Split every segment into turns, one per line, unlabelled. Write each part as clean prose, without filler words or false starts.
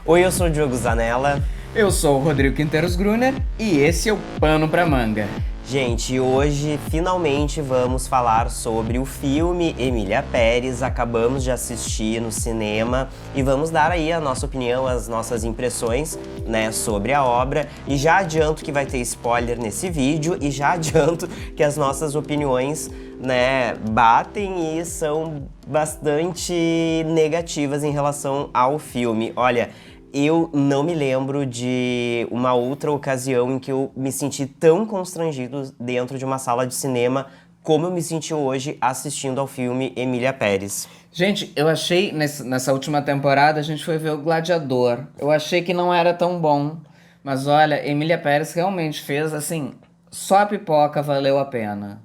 Oi, eu sou o Diogo Zanella.
Eu sou o Rodrigo Quinteiros Gruner e esse é o Pano pra Manga.
Gente, hoje finalmente vamos falar sobre o filme Emília Pérez. Acabamos de assistir no cinema e vamos dar aí a nossa opinião, as nossas impressões, né, sobre a obra. E já adianto que vai ter spoiler nesse vídeo e já adianto que as nossas opiniões, né, batem e são bastante negativas em relação ao filme. Olha, eu não me lembro de uma outra ocasião em que eu me senti tão constrangido dentro de uma sala de cinema como eu me senti hoje assistindo ao filme Emília Pérez.
Gente, eu achei, nessa última temporada, a gente foi ver o Gladiador. Eu achei que não era tão bom, mas olha, Emília Pérez realmente fez, assim, só a pipoca valeu a pena.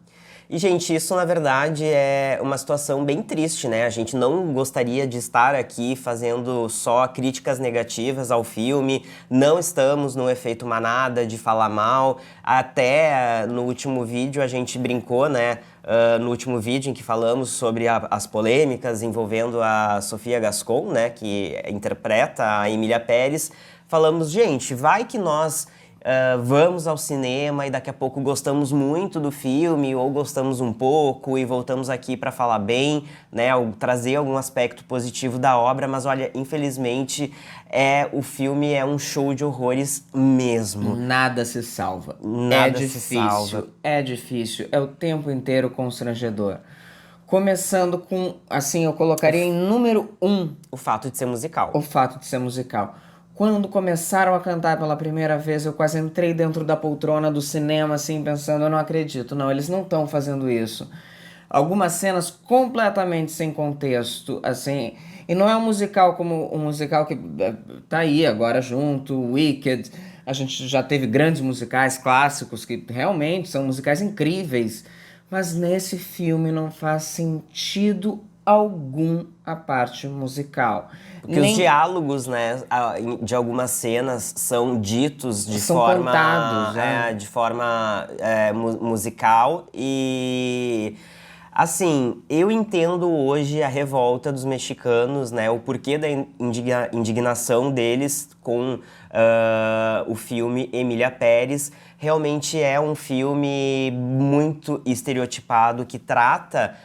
E, gente, isso na verdade é uma situação bem triste, né? A gente não gostaria de estar aqui fazendo só críticas negativas ao filme, não estamos no efeito manada de falar mal. Até no último vídeo a gente brincou, né? No último vídeo em que falamos sobre as polêmicas envolvendo a Sofia Gascon, né? Que interpreta a Emília Pérez. Falamos, gente, vai que nós vamos ao cinema e daqui a pouco gostamos muito do filme ou gostamos um pouco e voltamos aqui para falar bem, né, ou trazer algum aspecto positivo da obra, mas olha, infelizmente o filme é um show de horrores mesmo.
Nada se salva.
Nada se salva.
É difícil, é o tempo inteiro constrangedor. Começando com, assim, eu colocaria em número 1
O fato de ser musical.
o fato de ser musical. Quando começaram a cantar pela primeira vez, eu quase entrei dentro da poltrona do cinema, assim, pensando, eu não acredito, não, eles não estão fazendo isso. Algumas cenas completamente sem contexto, assim, e não é um musical como um musical que tá aí agora junto, Wicked, a gente já teve grandes musicais clássicos que realmente são musicais incríveis, mas nesse filme não faz sentido algum a parte musical.
Porque os diálogos, né, de algumas cenas são ditos de
São
forma,
contados,
musical e assim, eu entendo hoje a revolta dos mexicanos, né, o porquê da indignação deles com o filme Emília Pérez. Realmente é um filme muito estereotipado que trata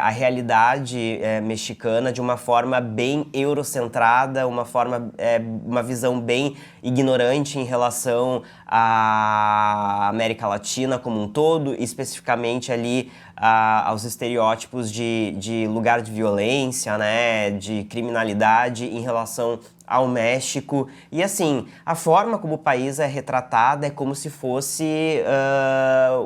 a realidade mexicana de uma forma bem eurocentrada, uma visão bem ignorante em relação à América Latina como um todo, especificamente ali aos estereótipos de lugar de violência, né, de criminalidade em relação ao México. E assim, a forma como o país é retratado é como se fosse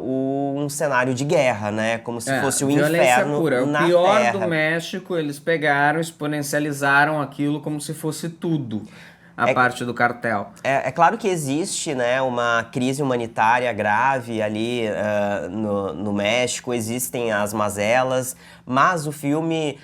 um cenário de guerra, né? Como se fosse o inferno
pura.
na
O pior
Terra.
do México, eles pegaram, exponencializaram aquilo como se fosse tudo, a parte do cartel.
É claro que existe, né, uma crise humanitária grave ali no México, existem as mazelas, mas o filme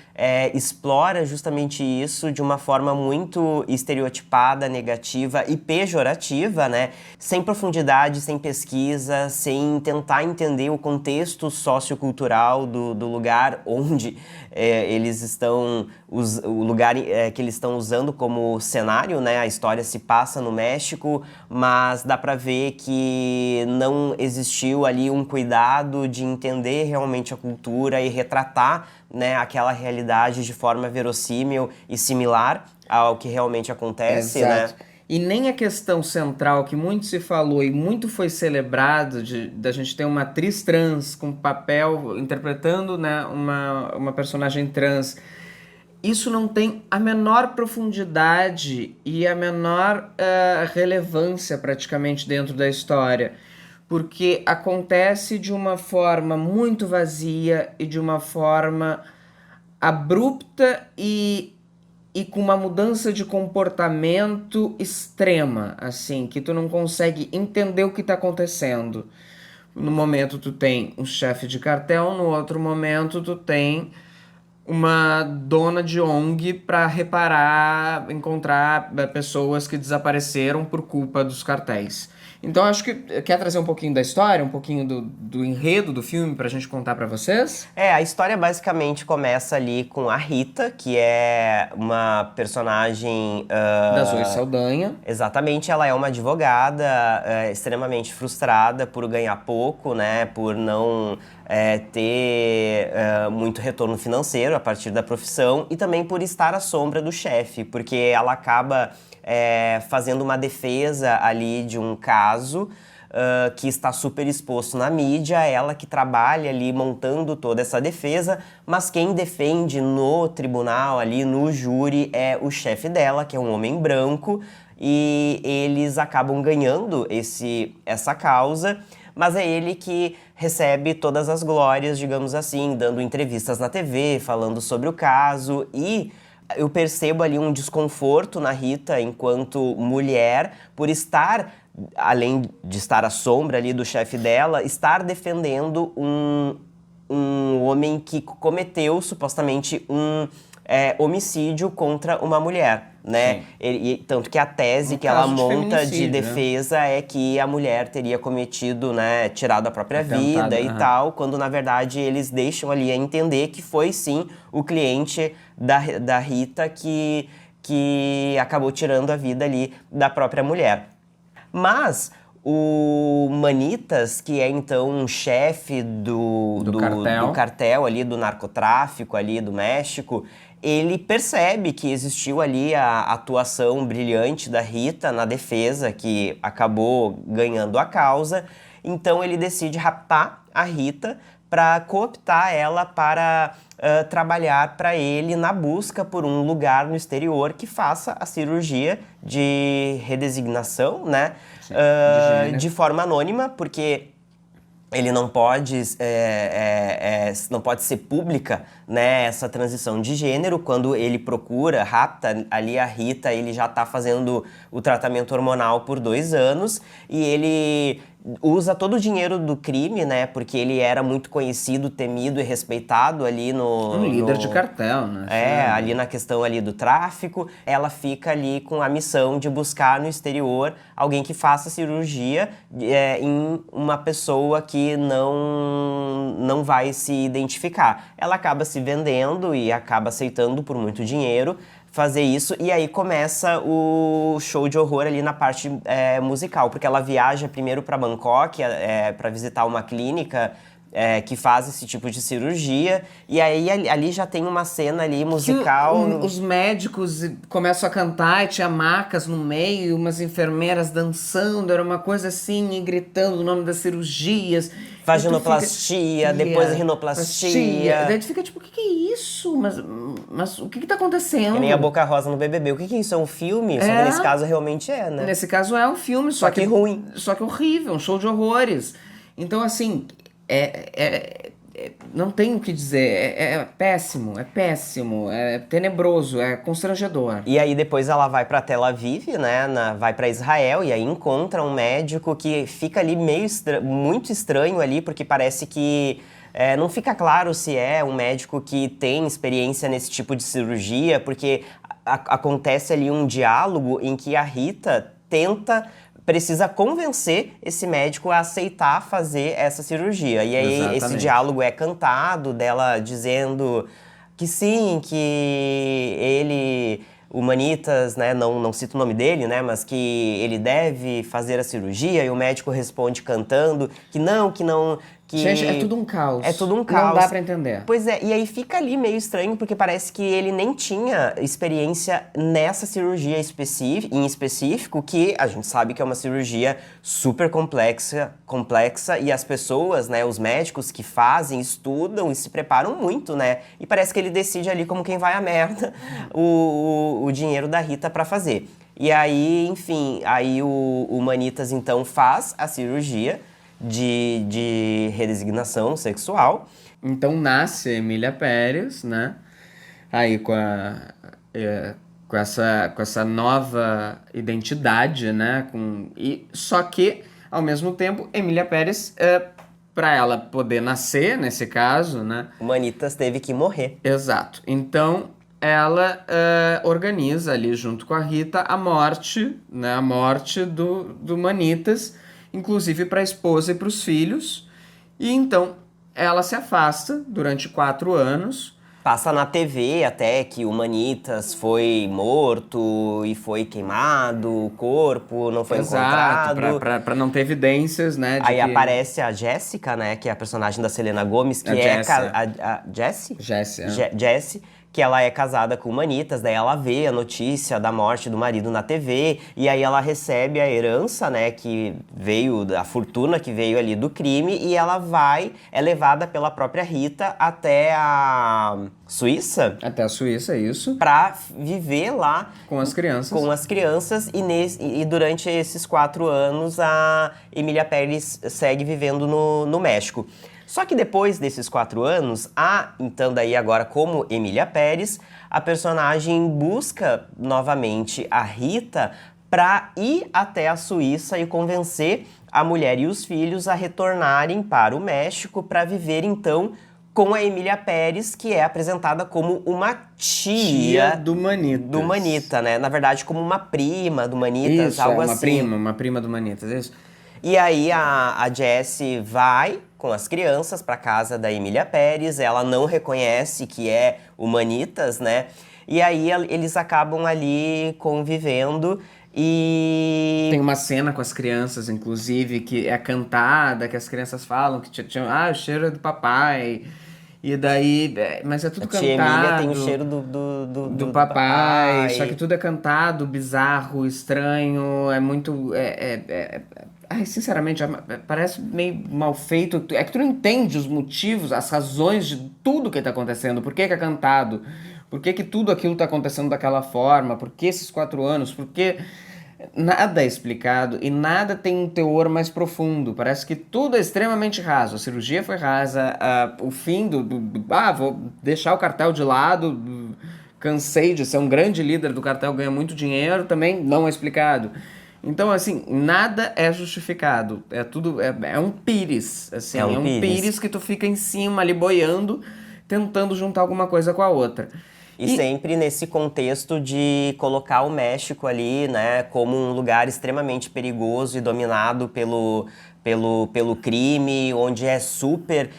explora justamente isso de uma forma muito estereotipada, negativa e pejorativa, né, sem profundidade, sem pesquisa, sem tentar entender o contexto sociocultural do lugar onde eles estão, o lugar que eles estão usando como cenário, né? A história se passa no México, mas dá pra ver que não existiu ali um cuidado de entender realmente a cultura e retratar, né, aquela realidade de forma verossímil e similar ao que realmente acontece,
Exato.
né?
E nem a questão central que muito se falou e muito foi celebrado da gente ter uma atriz trans com papel interpretando, né, uma personagem trans. Isso não tem a menor profundidade e a menor relevância praticamente dentro da história, porque acontece de uma forma muito vazia e de uma forma abrupta e com uma mudança de comportamento extrema, assim, que tu não consegue entender o que tá acontecendo. No momento tu tem um chefe de cartel, no outro momento tu tem uma dona de ONG para reparar, encontrar pessoas que desapareceram por culpa dos cartéis. Então acho que quer trazer um pouquinho da história, um pouquinho do enredo do filme pra gente contar pra vocês?
A história basicamente começa ali com a Rita, que é uma personagem...
Da Zoe Saldanha.
Exatamente, ela é uma advogada extremamente frustrada por ganhar pouco, né, por não ter muito retorno financeiro a partir da profissão e também por estar à sombra do chefe, porque ela acaba fazendo uma defesa ali de um caso que está super exposto na mídia, ela que trabalha ali montando toda essa defesa, mas quem defende no tribunal ali, no júri, é o chefe dela, que é um homem branco, e eles acabam ganhando essa causa, mas é ele que recebe todas as glórias, digamos assim, dando entrevistas na TV, falando sobre o caso, e eu percebo ali um desconforto na Rita enquanto mulher por estar, além de estar à sombra ali do chefe dela, estar defendendo um homem que cometeu supostamente um homicídio contra uma mulher, né? Tanto que a tese
No
que ela
caso de
monta de
feminicídio, né?
defesa é que a mulher teria cometido, né, tirado a própria vida e tal, quando na verdade eles deixam ali a entender que foi sim o cliente da Rita que acabou tirando a vida ali da própria mulher. Mas o Manitas, que é então um chefe do cartel ali, do narcotráfico ali do México, ele percebe que existiu ali a atuação brilhante da Rita na defesa, que acabou ganhando a causa. Então ele decide raptar a Rita para cooptar ela para trabalhar para ele na busca por um lugar no exterior que faça a cirurgia de redesignação, né? De forma anônima, porque ele não pode, não pode ser pública, né, essa transição de gênero. Quando ele rapta ali a Rita, ele já está fazendo o tratamento hormonal por 2 anos e ele usa todo o dinheiro do crime, né, porque ele era muito conhecido, temido e respeitado ali
Um líder de cartel, né?
Ali na questão ali do tráfico. Ela fica ali com a missão de buscar no exterior alguém que faça cirurgia em uma pessoa que não vai se identificar. Ela acaba se vendendo e acaba aceitando por muito dinheiro fazer isso, e aí começa o show de horror ali na parte musical, porque ela viaja primeiro para Bangkok para visitar uma clínica que faz esse tipo de cirurgia, e aí ali já tem uma cena ali musical.
Os médicos começam a cantar e tinha macas no meio, umas enfermeiras dançando, era uma coisa assim, e gritando o nome das cirurgias.
Vaginoplastia, depois rinoplastia.
Daí tu fica tipo, o que é isso? Mas o que tá acontecendo?
Que nem a Boca Rosa no BBB. O que é isso? É um filme? Só que nesse caso realmente né?
Nesse caso é um filme,
só que ruim.
Só que horrível, um show de horrores. Então, assim, não tem o que dizer, é péssimo, é tenebroso, é constrangedor.
E aí depois ela vai pra Tel Aviv, né, vai pra Israel, e aí encontra um médico que fica ali muito estranho ali, porque parece que não fica claro se é um médico que tem experiência nesse tipo de cirurgia, porque acontece ali um diálogo em que a Rita precisa convencer esse médico a aceitar fazer essa cirurgia. E aí
Exatamente.
Esse diálogo é cantado, dela dizendo que sim, que o Manitas, né, não cito o nome dele, né, mas que ele deve fazer a cirurgia, e o médico responde cantando que não...
Gente, é tudo um caos.
É tudo um caos.
Não dá pra entender.
Pois é, e aí fica ali meio estranho, porque parece que ele nem tinha experiência nessa cirurgia em específico, que a gente sabe que é uma cirurgia super complexa, e as pessoas, né, os médicos que fazem, estudam e se preparam muito, né? E parece que ele decide ali como quem vai à merda o dinheiro da Rita pra fazer. E aí, enfim, aí o Manitas então faz a cirurgia de redesignação sexual.
Então nasce a Emília Pérez, né? Aí com essa nova identidade, né? Só que, ao mesmo tempo, Emília Pérez para ela poder nascer, nesse caso, né?
O Manitas teve que morrer.
Exato. Então, ela organiza ali, junto com a Rita, a morte, né? A morte do Manitas, inclusive para a esposa e para os filhos. E então, ela se afasta durante 4 anos.
Passa na TV até que o Manitas foi morto e foi queimado, o corpo não foi
Exato,
encontrado.
para não ter evidências, né? De
Aí
que...
aparece a Jéssica, né, que é a personagem da Selena Gomez, que
A
é...
Jessie.
A Jessie?
Jessie,
Jessie, que ela é casada com o Manitas, daí ela vê a notícia da morte do marido na TV, e aí ela recebe a herança, né, que veio, a fortuna que veio ali do crime, e ela é levada pela própria Rita até a Suíça,
Até a Suíça, isso.
pra viver lá
Com as crianças.
com as crianças, e durante esses 4 anos a Emília Pérez segue vivendo no México. Só que depois desses 4 anos, então daí agora como Emília Pérez, a personagem busca novamente a Rita para ir até a Suíça e convencer a mulher e os filhos a retornarem para o México para viver então com a Emília Pérez, que é apresentada como uma tia
do Manitas.
do Manita, né? Na verdade, como uma prima do Manitas,
Isso,
algo
uma
assim.
uma prima do Manitas, isso.
E aí a Jessie vai com as crianças para casa da Emília Pérez, ela não reconhece que é o Manitas, né? E aí eles acabam ali convivendo e...
Tem uma cena com as crianças, inclusive, que é cantada, que as crianças falam que tinha o cheiro é do papai. E daí, mas é tudo
A tia Emília
cantado.
tem o cheiro do
papai, só que tudo é cantado, bizarro, estranho, é muito... Ai, sinceramente, parece meio mal feito. É que tu não entende os motivos, as razões de tudo que tá acontecendo. Por que que é cantado? Por que que tudo aquilo tá acontecendo daquela forma? Por que esses 4 anos? Por que... Nada é explicado e nada tem um teor mais profundo. Parece que tudo é extremamente raso. A cirurgia foi rasa, o fim vou deixar o cartel de lado, cansei de ser um grande líder do cartel, ganha muito dinheiro, também não é explicado. Então, assim, nada é justificado. É tudo. É um pires. Assim,
É um
pires que tu fica em cima ali boiando, tentando juntar alguma coisa com a outra.
E sempre nesse contexto de colocar o México ali, né, como um lugar extremamente perigoso e dominado pelo crime, onde é super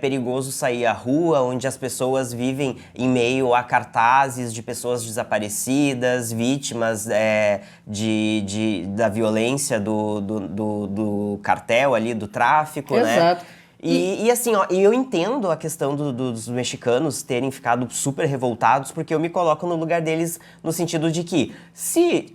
perigoso sair à rua, onde as pessoas vivem em meio a cartazes de pessoas desaparecidas, vítimas da violência do cartel ali, do tráfico, né?
Exato.
E assim, ó, eu entendo a questão dos mexicanos terem ficado super revoltados, porque eu me coloco no lugar deles no sentido de que se,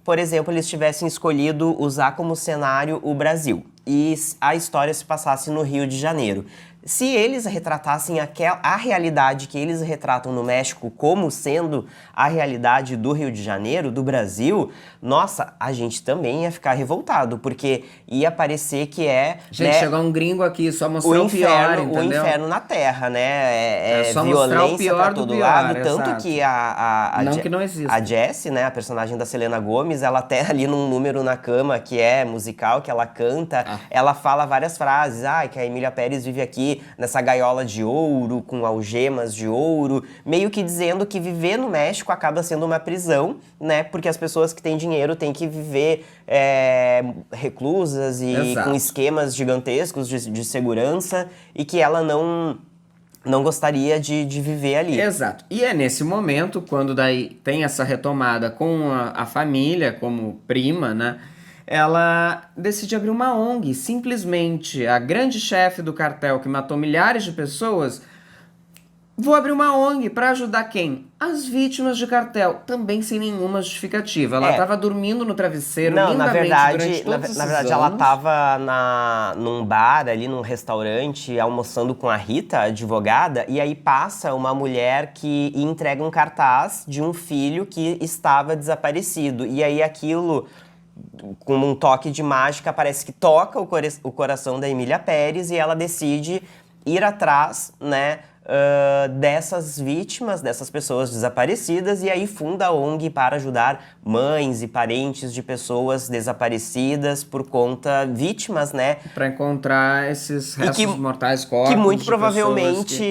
por exemplo, eles tivessem escolhido usar como cenário o Brasil e a história se passasse no Rio de Janeiro, se eles retratassem a realidade que eles retratam no México como sendo a realidade do Rio de Janeiro, do Brasil, nossa, a gente também ia ficar revoltado, porque ia parecer que
Gente,
né,
chegou um gringo aqui, só mostrar o pior, entendeu?
o inferno na Terra, né?
É só mostrar o
violência
pior
pra
do
todo
pior,
lado.
exato.
Tanto que
Não que não exista.
a Jessie, né, a personagem da Selena Gomez, ela até ali num número na cama que é musical, que ela canta, ela fala várias frases. Que a Emília Pérez vive aqui nessa gaiola de ouro, com algemas de ouro, meio que dizendo que viver no México acaba sendo uma prisão, né? Porque as pessoas que têm dinheiro têm que viver reclusas e
Exato.
com esquemas gigantescos de segurança, e que ela não gostaria de viver ali.
Exato. E é nesse momento, quando daí tem essa retomada com a família, como prima, né? Ela decide abrir uma ONG. Simplesmente, a grande chefe do cartel que matou milhares de pessoas, vou abrir uma ONG para ajudar quem? As vítimas de cartel, também sem nenhuma justificativa. Ela estava dormindo no travesseiro
Não, na
lindamente
verdade,
durante todos esses
na verdade
anos.
ela tava num bar ali, num restaurante, almoçando com a Rita, a advogada, e aí passa uma mulher que entrega um cartaz de um filho que estava desaparecido. E aí aquilo, com um toque de mágica, parece que toca o coração da Emília Pérez e ela decide ir atrás, né, dessas vítimas, dessas pessoas desaparecidas, e aí funda a ONG para ajudar mães e parentes de pessoas desaparecidas por conta vítimas, né?
Para encontrar esses restos mortais,
Que
corpos
muito
de
provavelmente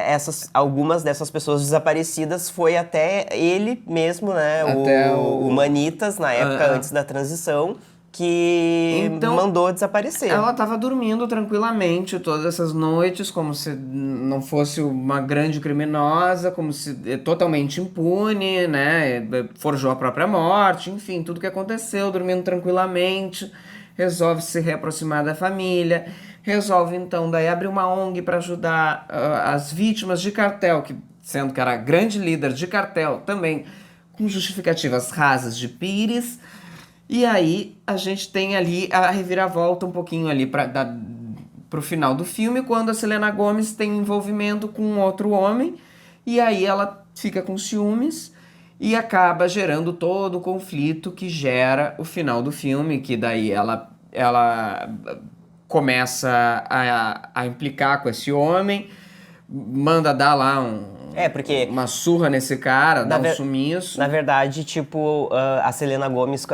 pessoas
algumas dessas pessoas desaparecidas foi até ele mesmo, né?
Até
o Manitas, na época antes da transição, que
Então,
mandou desaparecer.
ela estava dormindo tranquilamente todas essas noites, como se não fosse uma grande criminosa, como se totalmente impune, né? Forjou a própria morte, enfim, tudo que aconteceu, dormindo tranquilamente, resolve se reaproximar da família, resolve então daí abrir uma ONG para ajudar as vítimas de cartel, que sendo que era grande líder de cartel também, com justificativas rasas de pires. E aí a gente tem ali a reviravolta um pouquinho ali pro final do filme, quando a Selena Gomez tem envolvimento com outro homem, e aí ela fica com ciúmes e acaba gerando todo o conflito que gera o final do filme, que daí ela começa a implicar com esse homem, manda dar lá
Porque
uma surra nesse cara, dá um sumiço.
Na verdade, tipo, a Selena Gomez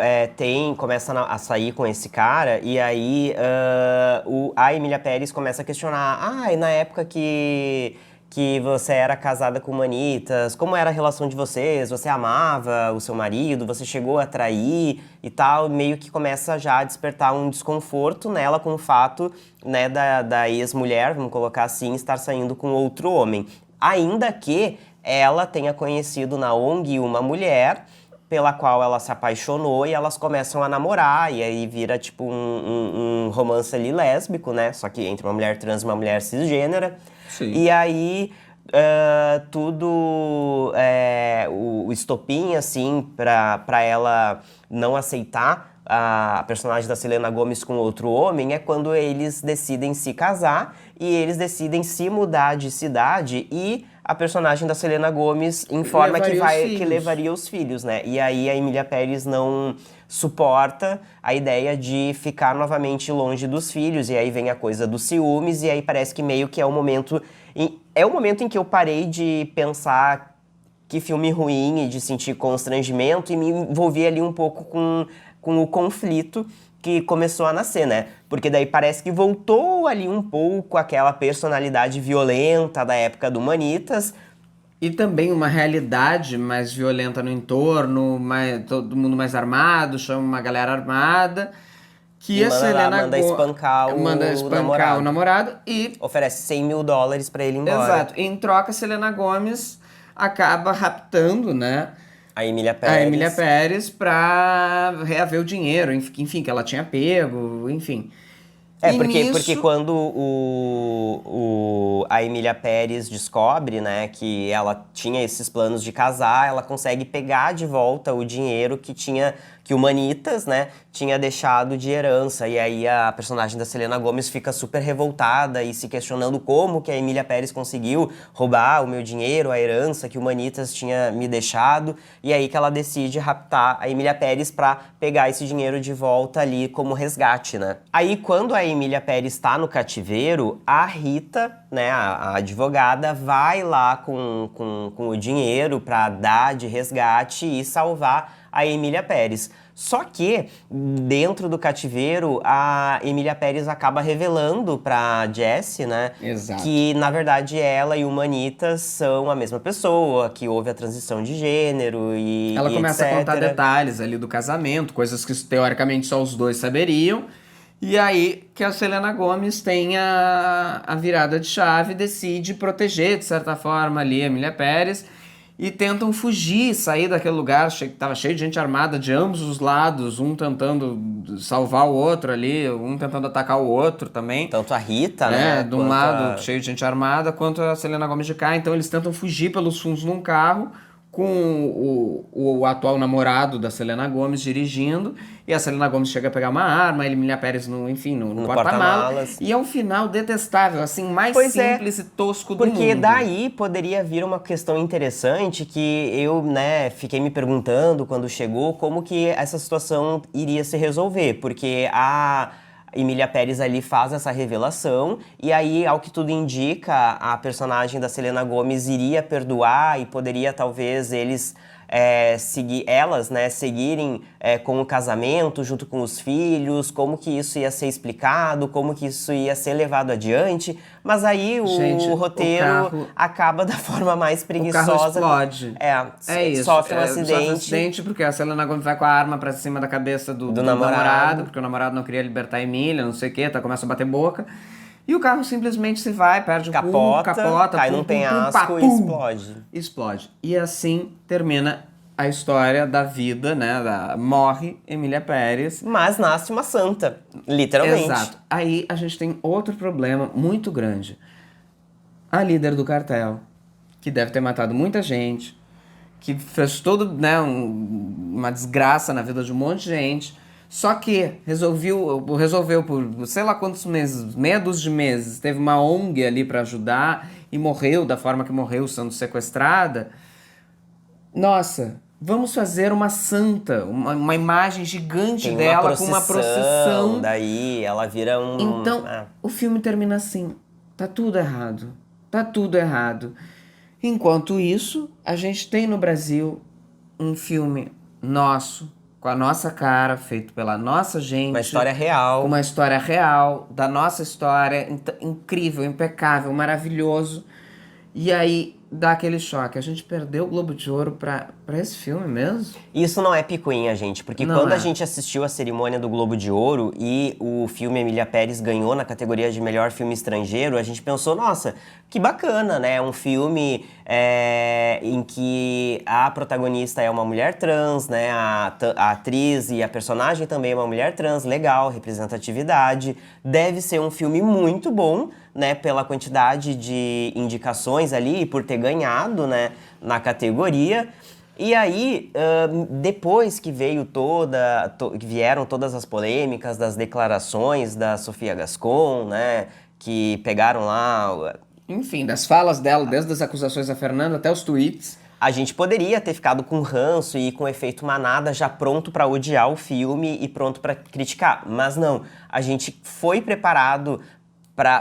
começa a sair com esse cara, e aí a Emília Pérez começa a questionar, e na época que você era casada com o Manitas, como era a relação de vocês? Você amava o seu marido? Você chegou a trair e tal? Meio que começa já a despertar um desconforto nela com o fato, né, da ex-mulher, vamos colocar assim, estar saindo com outro homem. Ainda que ela tenha conhecido na ONG uma mulher pela qual ela se apaixonou e elas começam a namorar, e aí vira tipo um romance ali lésbico, né? Só que entre uma mulher trans e uma mulher cisgênera.
Sim.
E aí o estopim, assim, pra ela não aceitar a personagem da Selena Gomez com outro homem é quando eles decidem se casar e eles decidem se mudar de cidade, e a personagem da Selena Gomez informa que levaria os filhos, né? E aí a Emília Pérez não suporta a ideia de ficar novamente longe dos filhos, e aí vem a coisa dos ciúmes, e aí parece que meio que é o momento em que eu parei de pensar que filme ruim e de sentir constrangimento, e me envolvi ali um pouco com o conflito que começou a nascer, né? Porque daí parece que voltou ali um pouco aquela personalidade violenta da época do Manitas.
E também uma realidade mais violenta no entorno, todo mundo mais armado, chama uma galera armada. Que a Selena
manda espancar
o namorado e
oferece $100 mil pra ele ir embora.
Exato. Em troca, a Selena Gomez acaba raptando, né?
A Emília
Pérez pra reaver o dinheiro, enfim, que ela tinha pego, enfim.
Porque quando a Emília Pérez descobre, né, que ela tinha esses planos de casar, ela consegue pegar de volta o dinheiro que o Manitas, né, tinha deixado de herança. E aí a personagem da Selena Gomez fica super revoltada e se questionando como que a Emília Pérez conseguiu roubar o meu dinheiro, a herança que o Manitas tinha me deixado. E aí que ela decide raptar a Emília Pérez pra pegar esse dinheiro de volta ali como resgate, né. Aí quando a Emília Pérez está no cativeiro, a Rita, né, a advogada, vai lá com o dinheiro pra dar de resgate e salvar a Emília Pérez. Só que, dentro do cativeiro, a Emília Pérez acaba revelando pra Jessie, né?
Exato.
Que, na verdade, ela e o Manitas são a mesma pessoa, que houve a transição de gênero e
ela começa
etc.
a contar detalhes ali do casamento, coisas que teoricamente só os dois saberiam. E aí que a Selena Gomez tem a virada de chave e decide proteger, de certa forma, ali a Emília Pérez. E tentam fugir, sair daquele lugar, tava cheio de gente armada de ambos os lados, um tentando salvar o outro ali, um tentando atacar o outro também.
Tanto a Rita, né?
De um lado, cheio de gente armada, quanto a Selena Gomez de cá. Então eles tentam fugir pelos fundos num carro, com o atual namorado da Selena Gomez dirigindo, e a Selena Gomez chega a pegar uma arma, a Emília Pérez no porta-malas. E é um final detestável, assim, mais simples e tosco do mundo.
Porque daí poderia vir uma questão interessante que eu, né, fiquei me perguntando quando chegou como que essa situação iria se resolver, porque Emília Pérez ali faz essa revelação, e aí, ao que tudo indica, a personagem da Selena Gomez iria perdoar e poderia, talvez, elas, né, seguirem com o casamento, junto com os filhos, como que isso ia ser explicado, como que isso ia ser levado adiante, mas aí o roteiro acaba da forma mais preguiçosa.
O carro explode. Isso.
Sofre um
Sofre um
acidente.
acidente porque a Selena Gomez vai com a arma pra cima da cabeça do namorado, porque o namorado não queria libertar a Emília, não sei o que, começa a bater boca. E o carro simplesmente se vai, perde o rumo, capota,
cai num penhasco e explode.
Explode. E assim termina a história da vida, né? Morre Emília Pérez.
Mas nasce uma santa, literalmente.
Exato. Aí a gente tem outro problema muito grande. A líder do cartel, que deve ter matado muita gente, que fez todo, né, uma desgraça na vida de um monte de gente, só que resolveu por sei lá quantos meses, meia dúzia de meses, teve uma ONG ali pra ajudar e morreu da forma que morreu, sendo sequestrada. Nossa, vamos fazer uma santa, uma imagem gigante dela com uma procissão.
Daí ela vira um...
Então, o filme termina assim. Tá tudo errado. Tá tudo errado. Enquanto isso, a gente tem no Brasil um filme nosso, com a nossa cara, feito pela nossa gente.
Uma história real.
Uma história real, da nossa história, incrível, impecável, maravilhoso. E aí dá aquele choque. A gente perdeu o Globo de Ouro pra esse filme mesmo?
Isso não é picuinha, gente, porque quando a gente assistiu a cerimônia do Globo de Ouro e o filme Emília Pérez ganhou na categoria de melhor filme estrangeiro, a gente pensou, nossa, que bacana, né? Um filme em que a protagonista é uma mulher trans, né? A atriz e a personagem também é uma mulher trans, legal, representatividade. Deve ser um filme muito bom, né? Pela quantidade de indicações ali e por ter ganhado, né? Na categoria. E aí, depois que vieram todas as polêmicas das declarações da Sofia Gascon, né, que pegaram lá...
Enfim, das falas dela, desde as acusações a Fernanda até os tweets.
A gente poderia ter ficado com ranço e com efeito manada já pronto pra odiar o filme e pronto pra criticar. Mas não, a gente foi preparado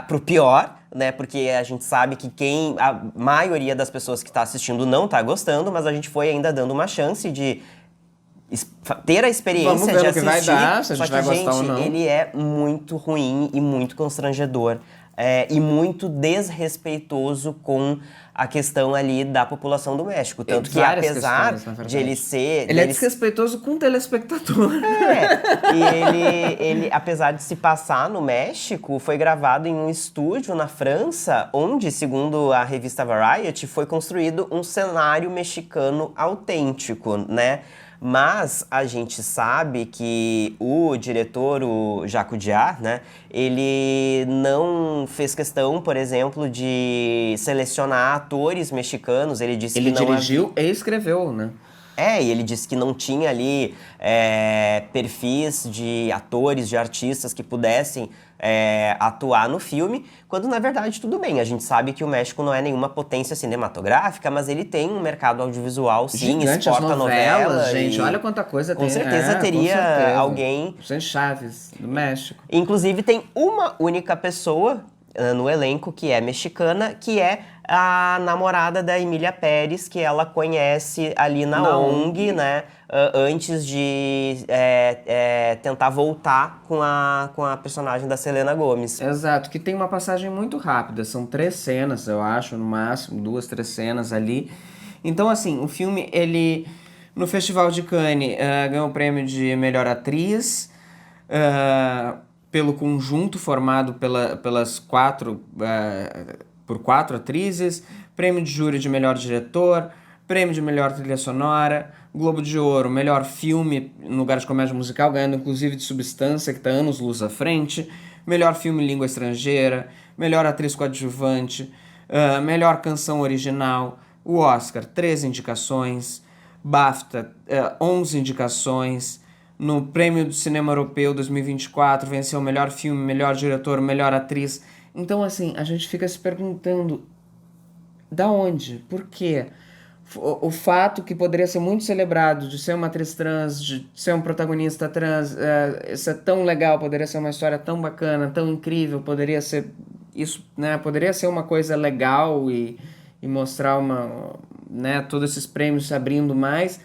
pro pior, né? Porque a gente sabe que a maioria das pessoas que está assistindo não tá gostando, mas a gente foi ainda dando uma chance de ter a experiência de assistir.
Vai dar, se a gente vai gostar ou não.
Ele é muito ruim e muito constrangedor. E muito desrespeitoso com a questão ali da população do México. Tanto que, apesar de ele ser...
Ele é desrespeitoso com o telespectador.
E ele, apesar de se passar no México, foi gravado em um estúdio na França, onde, segundo a revista Variety, foi construído um cenário mexicano autêntico, né? Mas a gente sabe que o diretor, o Jacques Audiard, né, ele não fez questão, por exemplo, de selecionar atores mexicanos. Ele disse que não...
Ele dirigiu e escreveu, né?
E ele disse que não tinha ali perfis de atores, de artistas que pudessem atuar no filme, quando na verdade tudo bem. A gente sabe que o México não é nenhuma potência cinematográfica, mas ele tem um mercado audiovisual, sim,
gigante,
exporta novelas.
Gente, olha quanta coisa tem.
Com certeza teria alguém...
Sem Chaves, do México.
Inclusive tem uma única pessoa no elenco que é mexicana, que é a namorada da Emília Pérez, que ela conhece ali na ONG, né? Antes de tentar voltar com a personagem da Selena Gomez.
Exato, que tem uma passagem muito rápida. São 3 cenas, eu acho, no máximo, 2, 3 cenas ali. Então, assim, o filme, ele... No Festival de Cannes, ganhou o prêmio de melhor atriz, pelo conjunto formado por 4 atrizes, prêmio de júri de melhor diretor, prêmio de melhor trilha sonora, Globo de Ouro, melhor filme no lugar de comédia musical, ganhando inclusive de Substância, que está anos-luz à frente, melhor filme em língua estrangeira, melhor atriz coadjuvante, melhor canção original, o Oscar, 3 indicações, BAFTA, 11 indicações, no Prêmio do Cinema Europeu 2024, venceu o melhor filme, melhor diretor, melhor atriz. Então, assim, a gente fica se perguntando, da onde? Por quê? O fato que poderia ser muito celebrado de ser uma atriz trans, de ser um protagonista trans, isso é tão legal, poderia ser uma história tão bacana, tão incrível, poderia ser isso, né? Poderia ser uma coisa legal e mostrar né, todos esses prêmios se abrindo mais,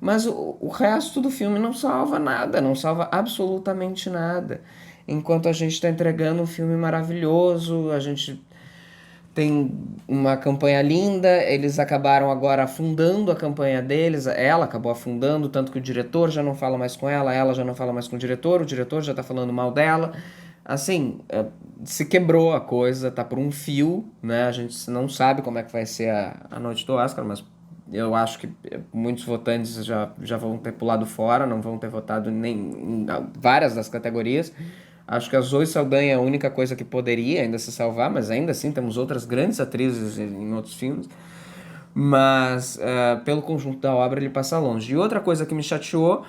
mas o resto do filme não salva nada, não salva absolutamente nada. Enquanto a gente está entregando um filme maravilhoso, a gente tem uma campanha linda, eles acabaram agora afundando a campanha deles, ela acabou afundando, tanto que o diretor já não fala mais com ela já não fala mais com o diretor já tá falando mal dela. Assim, se quebrou a coisa, tá por um fio, né? A gente não sabe como é que vai ser a noite do Oscar, mas eu acho que muitos votantes já vão ter pulado fora, não vão ter votado nem em várias das categorias. Acho que a Zoe Saldanha é a única coisa que poderia ainda se salvar, mas ainda assim temos outras grandes atrizes em outros filmes. Mas pelo conjunto da obra ele passa longe. E outra coisa que me chateou,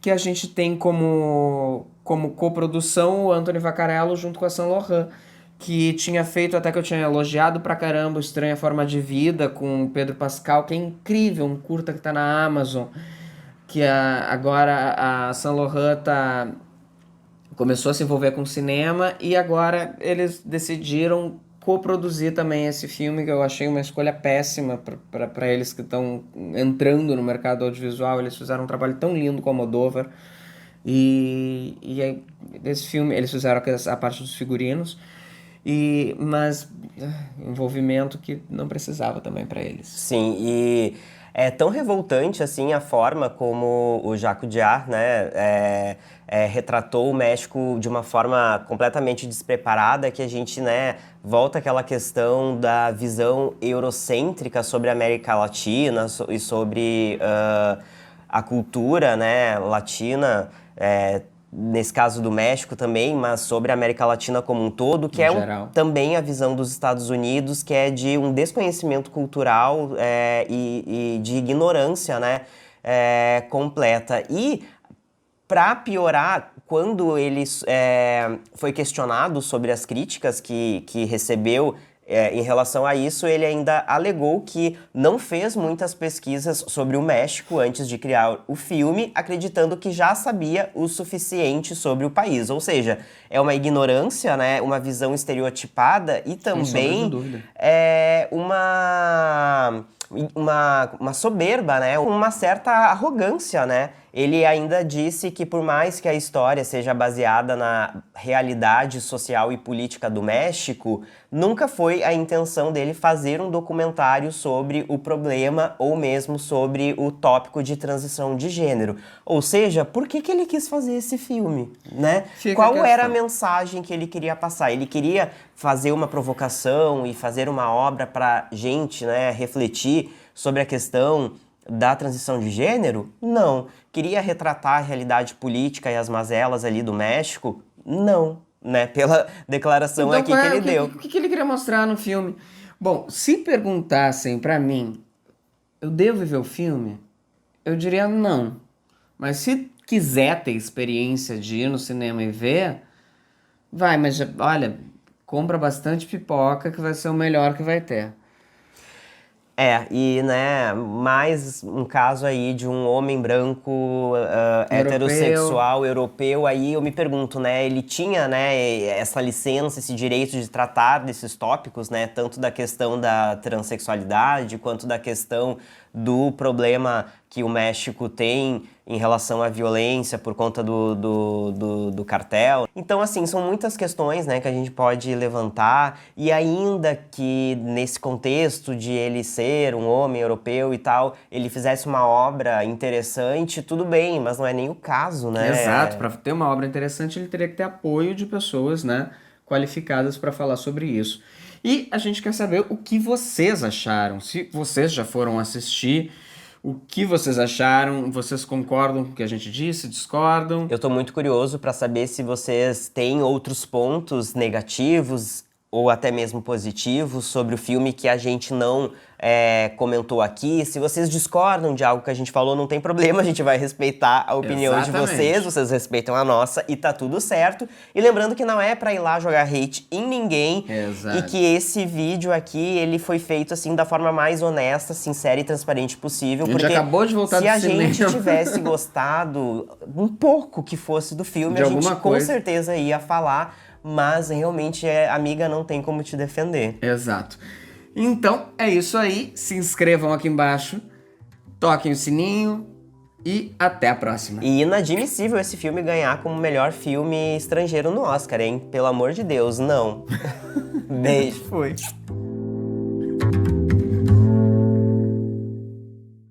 que a gente tem como coprodução o Anthony Vaccarello junto com a Saint Laurent, que tinha feito, até que eu tinha elogiado pra caramba, o Estranha Forma de Vida com o Pedro Pascal, que é incrível, um curta que tá na Amazon, que agora a Saint Laurent começou a se envolver com cinema e agora eles decidiram coproduzir também esse filme, que eu achei uma escolha péssima para eles que estão entrando no mercado audiovisual. Eles fizeram um trabalho tão lindo com o Almodóvar e esse filme eles fizeram a parte dos figurinos, mas envolvimento que não precisava também para eles.
Sim, e é tão revoltante assim a forma como o Jacques Audiard, né, retratou o México de uma forma completamente despreparada, que a gente, né, volta àquela questão da visão eurocêntrica sobre a América Latina e sobre a cultura, né, latina, nesse caso do México também, mas sobre a América Latina como um todo, que também a visão dos Estados Unidos, que é de um desconhecimento cultural e de ignorância, né, completa. E, para piorar, quando ele foi questionado sobre as críticas que recebeu em relação a isso, ele ainda alegou que não fez muitas pesquisas sobre o México antes de criar o filme, acreditando que já sabia o suficiente sobre o país. Ou seja, é uma ignorância, né, uma visão estereotipada e também uma soberba, né, uma certa arrogância, né? Ele ainda disse que por mais que a história seja baseada na realidade social e política do México, nunca foi a intenção dele fazer um documentário sobre o problema ou mesmo sobre o tópico de transição de gênero. Ou seja, por que ele quis fazer esse filme, né? Qual era a mensagem que ele queria passar? Ele queria fazer uma provocação e fazer uma obra para gente, né, refletir sobre a questão da transição de gênero? Não. Queria retratar a realidade política e as mazelas ali do México? Não, né? Pela declaração então, aqui que ele deu.
O que ele queria mostrar no filme? Bom, se perguntassem pra mim, eu devo ver o filme? Eu diria não. Mas se quiser ter experiência de ir no cinema e ver, vai, mas olha, compra bastante pipoca que vai ser o melhor que vai ter.
E, né, mais um caso aí de um homem branco, heterossexual, europeu, aí eu me pergunto, né, ele tinha, né, essa licença, esse direito de tratar desses tópicos, né, tanto da questão da transexualidade, quanto da questão do problema que o México tem em relação à violência por conta do cartel. Então, assim, são muitas questões, né, que a gente pode levantar, e ainda que nesse contexto de ele ser um homem europeu e tal, ele fizesse uma obra interessante, tudo bem, mas não é nem o caso, né?
Exato, para ter uma obra interessante ele teria que ter apoio de pessoas, né, qualificadas para falar sobre isso. E a gente quer saber o que vocês acharam, se vocês já foram assistir, o que vocês acharam, vocês concordam com o que a gente disse, discordam?
Eu tô muito curioso para saber se vocês têm outros pontos negativos ou até mesmo positivos sobre o filme que a gente não comentou aqui. Se vocês discordam de algo que a gente falou, não tem problema, a gente vai respeitar a opinião de vocês respeitam a nossa e tá tudo certo. E lembrando que não é pra ir lá jogar hate em ninguém.
Exato.
E que esse vídeo aqui, ele foi feito assim da forma mais honesta, sincera e transparente possível.
A gente
porque
acabou de voltar
se
do
a
cinema.
gente tivesse gostado um pouco que fosse do filme,
De
a gente
alguma
com
coisa.
certeza ia falar, mas realmente, amiga, não tem como te defender.
Exato. Então, é isso aí. Se inscrevam aqui embaixo, toquem o sininho e até a próxima.
E inadmissível esse filme ganhar como melhor filme estrangeiro no Oscar, hein? Pelo amor de Deus, não. Beijo.
Foi.